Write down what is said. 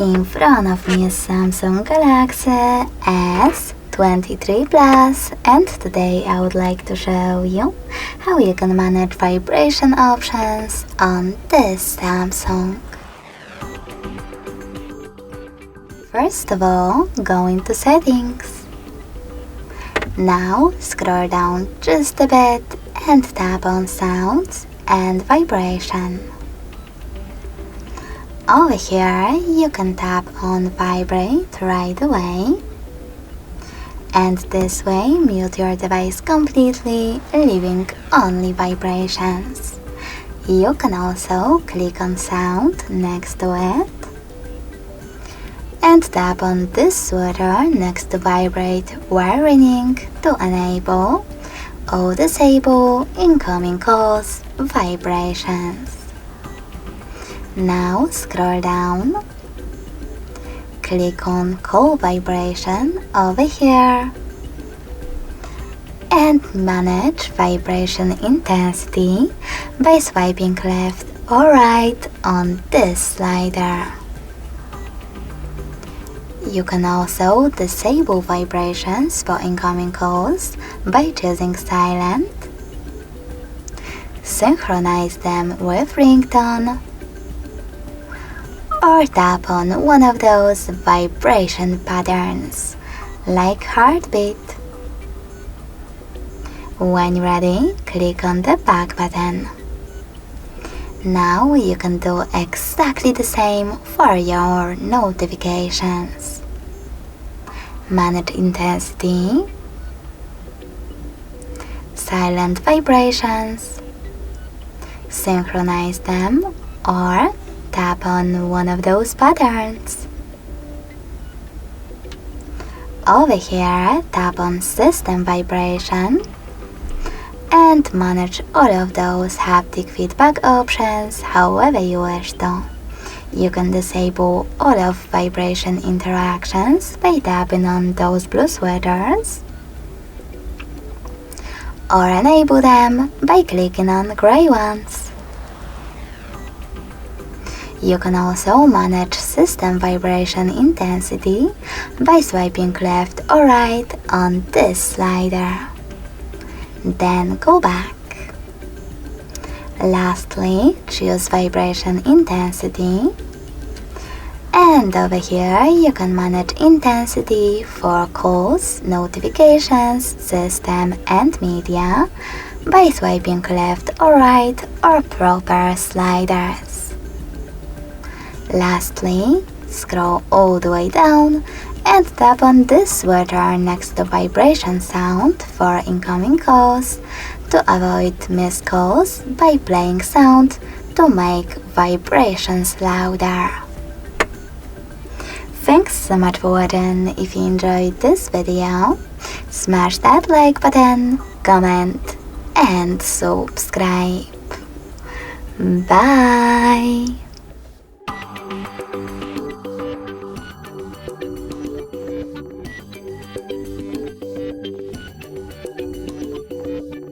In front of me is Samsung Galaxy S23 Plus, and today I would like to show you how you can manage vibration options on this Samsung. First of all, go into settings. Now scroll down just a bit and tap on sounds and vibration. Over here, you can tap on vibrate right away, and this way mute your device completely, leaving only vibrations. You can also click on sound next to it and tap on this sweater next to vibrate while ringing to enable or disable incoming calls vibrations. Now scroll down, click on call vibration over here and manage vibration intensity by swiping left or right on this slider. You can also disable vibrations for incoming calls by choosing silent, synchronize them with ringtone, or tap on one of those vibration patterns, like heartbeat. When ready, click on the back button. Now you can do exactly the same for your notifications. Manage intensity, silent vibrations, synchronize them, or tap on one of those patterns. Over here, tap on system vibration and manage all of those haptic feedback options however you wish to. You can disable all of vibration interactions by tapping on those blue sweaters, or enable them by clicking on gray ones. You can also manage system vibration intensity by swiping left or right on this slider. Then go back. Lastly, choose vibration intensity. And over here you can manage intensity for calls, notifications, system and media by swiping left or right or proper sliders. Lastly, scroll all the way down and tap on this sweater next to vibration sound for incoming calls to avoid missed calls by playing sound to make vibrations louder. Thanks so much for watching. If you enjoyed this video, smash that like button, comment and subscribe. Bye!